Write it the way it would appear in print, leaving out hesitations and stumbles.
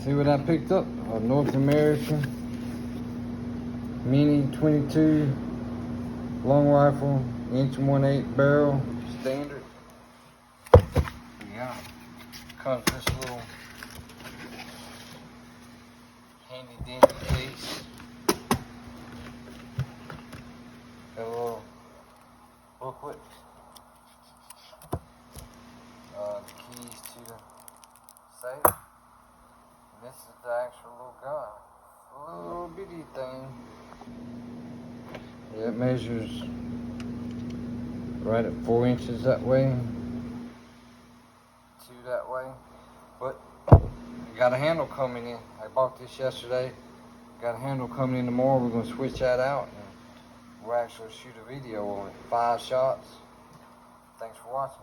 See what I picked up? A North American Mini 22 long rifle, inch 1/8 barrel, standard. Yeah, comes this little handy dandy case. Got a little booklet. The keys to the safe. And this is the actual little gun. A little bitty thing. Yeah, it measures right at 4 inches that way. 2 that way. But I got a handle coming in. I bought this yesterday. Got a handle coming in tomorrow. We're going to switch that out. And we'll actually shoot a video on it. 5 shots. Thanks for watching.